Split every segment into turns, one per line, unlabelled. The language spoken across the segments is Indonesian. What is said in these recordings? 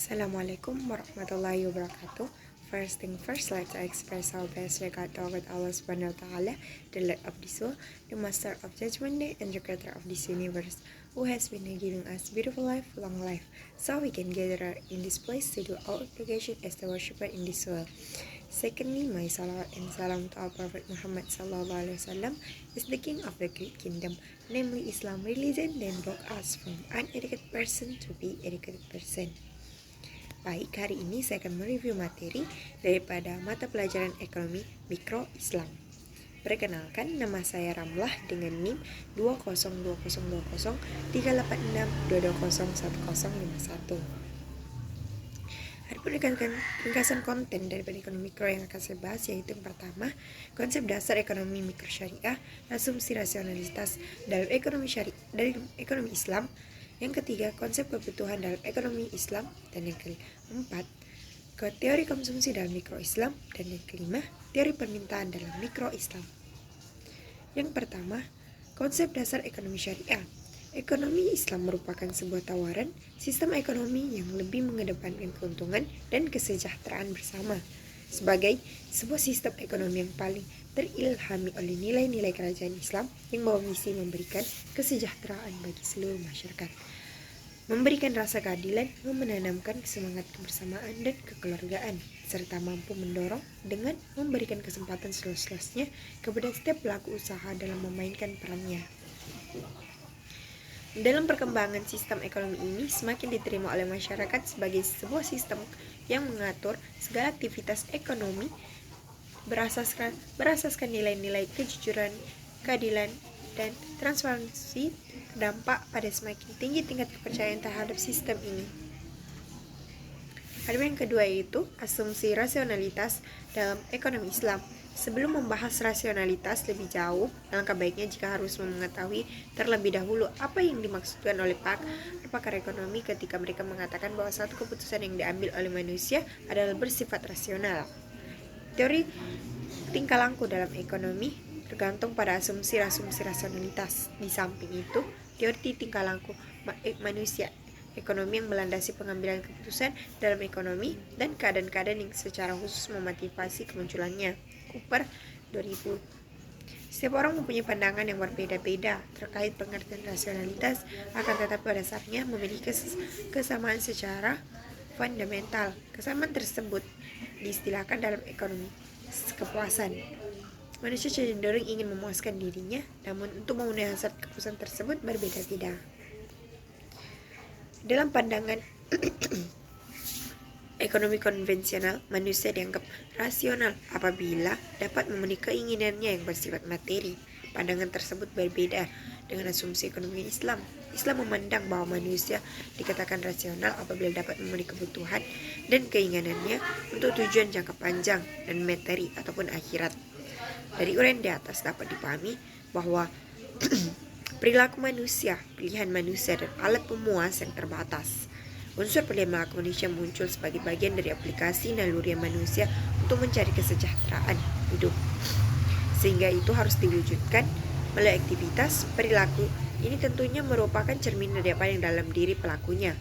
Assalamualaikum warahmatullahi wabarakatuh. First thing first, let's express our best regard toward Allah subhanahu wa ta'ala, the Lord of this world, the Master of Judgment Day, and the Creator of this universe, who has been giving us beautiful life, long life, so we can gather in this place to do our obligation as the worshipper in this world. Secondly, my salawat and salam to our Prophet Muhammad sallallahu alaihi wasallam is the king of the great kingdom, namely Islam religion, that brought us from uneducated person to be educated person. Baik, hari ini saya akan mereview materi daripada mata pelajaran ekonomi mikro Islam. Perkenalkan, nama saya Ramlah dengan NIM 202003862201051. Adapun ringkasan konten daripada ekonomi mikro yang akan saya bahas yaitu yang pertama, konsep dasar ekonomi mikro syariah, asumsi rasionalitas dalam ekonomi Islam. Yang ketiga, konsep kebutuhan dalam ekonomi Islam. Dan yang keempat, teori konsumsi dalam mikro Islam. Dan yang kelima, teori permintaan dalam mikro Islam. Yang pertama, konsep dasar ekonomi syariah. Ekonomi Islam merupakan sebuah tawaran sistem ekonomi yang lebih mengedepankan keuntungan dan kesejahteraan bersama sebagai sebuah sistem ekonomi yang paling terilhami oleh nilai-nilai kerajaan Islam yang membawa misi memberikan kesejahteraan bagi seluruh masyarakat, memberikan rasa keadilan, menanamkan semangat kebersamaan dan kekeluargaan, serta mampu mendorong dengan memberikan kesempatan seluas-luasnya kepada setiap pelaku usaha dalam memainkan perannya. Dalam perkembangan sistem ekonomi ini semakin diterima oleh masyarakat sebagai sebuah sistem yang mengatur segala aktivitas ekonomi berasaskan nilai-nilai kejujuran, keadilan, dan transparansi, berdampak pada semakin tinggi tingkat kepercayaan terhadap sistem ini. Adapun yang kedua yaitu asumsi rasionalitas dalam ekonomi Islam. Sebelum membahas rasionalitas lebih jauh, alangkah baiknya jika harus mengetahui terlebih dahulu apa yang dimaksudkan oleh pakar ekonomi ketika mereka mengatakan bahwa satu keputusan yang diambil oleh manusia adalah bersifat rasional. Teori tingkah laku dalam ekonomi tergantung pada asumsi rasionalitas. Di samping itu, teori tingkah laku manusia ekonomi yang melandasi pengambilan keputusan dalam ekonomi dan keadaan-keadaan yang secara khusus memotivasi kemunculannya. Cooper 2000. Setiap orang mempunyai pandangan yang berbeda-beda terkait pengertian rasionalitas, akan tetapi pada dasarnya memiliki kesamaan secara fundamental. Kesamaan tersebut diistilahkan dalam ekonomi kepuasan. Manusia cenderung ingin memuaskan dirinya, namun untuk memenuhi hasrat kepuasan tersebut berbeda-beda. Dalam pandangan ekonomi konvensional, manusia dianggap rasional apabila dapat memenuhi keinginannya yang bersifat materi. Pandangan tersebut berbeda dengan asumsi ekonomi Islam. Islam memandang bahwa manusia dikatakan rasional apabila dapat memenuhi kebutuhan dan keinginannya untuk tujuan jangka panjang dan materi ataupun akhirat. Dari uraian di atas dapat dipahami bahwa perilaku manusia, pilihan manusia, dan alat pemuas yang terbatas. Unsur pilihan perilaku manusia muncul sebagai bagian dari aplikasi naluri manusia untuk mencari kesejahteraan hidup. Sehingga itu harus diwujudkan melalui aktivitas perilaku. Ini tentunya merupakan cermin dari apa yang dalam diri pelakunya,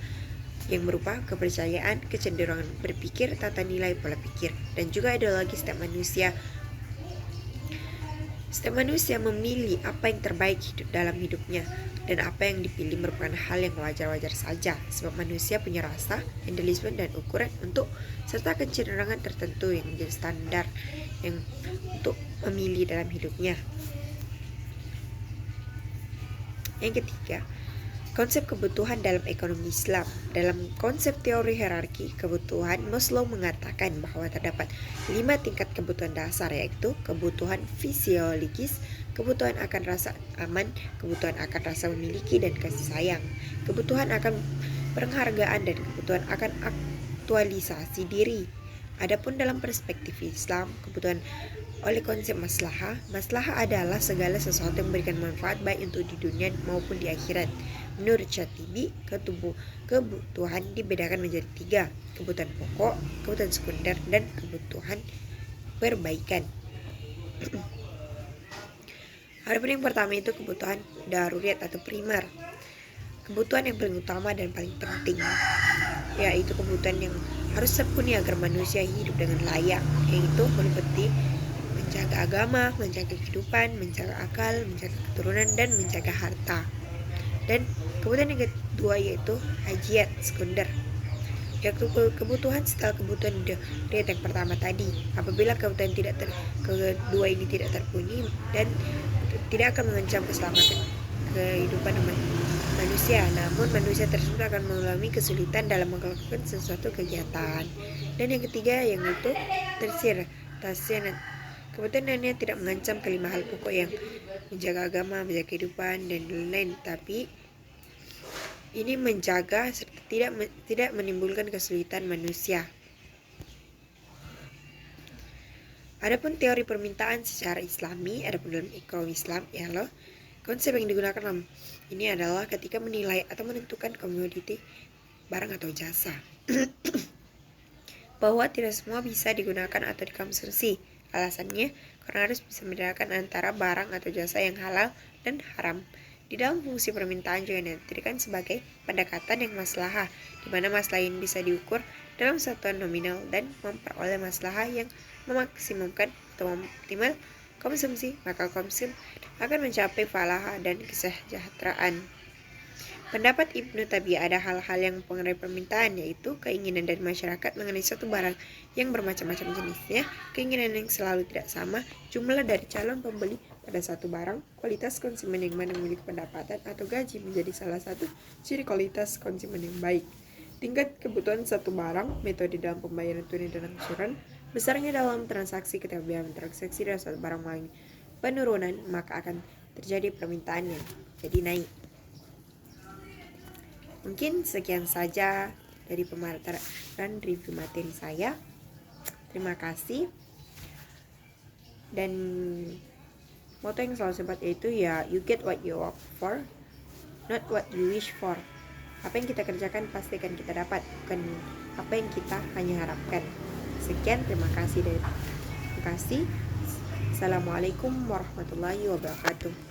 yang berupa kepercayaan, kecenderungan berpikir, tata nilai, pola pikir, dan juga ideologi setiap manusia. Setiap manusia memilih apa yang terbaik dalam hidupnya, dan apa yang dipilih merupakan hal yang wajar-wajar saja, sebab manusia punya rasa, idealisme, dan ukuran untuk serta kecenderungan tertentu yang menjadi standar yang untuk memilih dalam hidupnya. Yang ketiga, konsep kebutuhan dalam ekonomi Islam. Dalam konsep teori hierarki kebutuhan, Maslow mengatakan bahwa terdapat 5 tingkat kebutuhan dasar, yaitu kebutuhan fisiologis, kebutuhan akan rasa aman, kebutuhan akan rasa memiliki dan kasih sayang, kebutuhan akan penghargaan, dan kebutuhan akan aktualisasi diri. Adapun dalam perspektif Islam, kebutuhan oleh konsep maslahah adalah segala sesuatu yang memberikan manfaat baik untuk di dunia maupun di akhirat. Menurut Syatibi, kebutuhan dibedakan menjadi 3, kebutuhan pokok, kebutuhan sekunder, dan kebutuhan perbaikan. Adapun yang pertama itu kebutuhan daruriyat atau primer, kebutuhan yang paling utama dan paling penting. yaitu kebutuhan yang harus terpenuhi agar manusia hidup dengan layak, yaitu meliputi menjaga agama, menjaga kehidupan, menjaga akal, menjaga keturunan, dan menjaga harta. Dan kebutuhan yang kedua yaitu hajat sekunder, yaitu kebutuhan setelah kebutuhan dari yang pertama tadi. Apabila kebutuhan kedua ini tidak terpenuhi dan tidak akan mengancam keselamatan kehidupan manusia, namun manusia tersebut akan mengalami kesulitan dalam melakukan sesuatu kegiatan. Dan yang ketiga yang itu tersir tasya, kebutuhan tidak mengancam kelima hal pokok yang menjaga agama, menjaga kehidupan, dan lain-lain, tapi ini menjaga serta tidak menimbulkan kesulitan manusia. Adapun teori permintaan secara Islami, adapun dalam ekonomi Islam, ya loh, konsep yang digunakan dalam ini adalah ketika menilai atau menentukan komoditi barang atau jasa, bahwa tidak semua bisa digunakan atau dikonsumsi. Alasannya karena harus bisa membedakan antara barang atau jasa yang halal dan haram. Di dalam fungsi permintaan juga diartikan sebagai pendekatan yang maslahah, di mana masalah ini bisa diukur dalam satuan nominal dan memperoleh maslahah yang memaksimumkan atau optimal konsumsi, maka konsum akan mencapai falah dan kesejahteraan. Pendapat Ibnu Tabi ada hal-hal yang mempengaruhi permintaan, yaitu keinginan dari masyarakat mengenai suatu barang yang bermacam-macam jenisnya, keinginan yang selalu tidak sama, jumlah dari calon pembeli pada satu barang, kualitas konsumen yang mana memiliki pendapatan atau gaji menjadi salah satu ciri kualitas konsumen yang baik, tingkat kebutuhan satu barang, metode dalam pembayaran tunai dan angsuran, besarnya dalam transaksi ketika biaya transaksi dari suatu barang mengalami penurunan, maka akan terjadi permintaan yang jadi naik. Mungkin sekian saja dari pemaparan review materi saya. Terima kasih. Dan moto yang selalu sempat yaitu ya, you get what you work for, not what you wish for. Apa yang kita kerjakan pasti akan kita dapat, bukan apa yang kita hanya harapkan. Sekian, terima kasih. Assalamualaikum warahmatullahi wabarakatuh.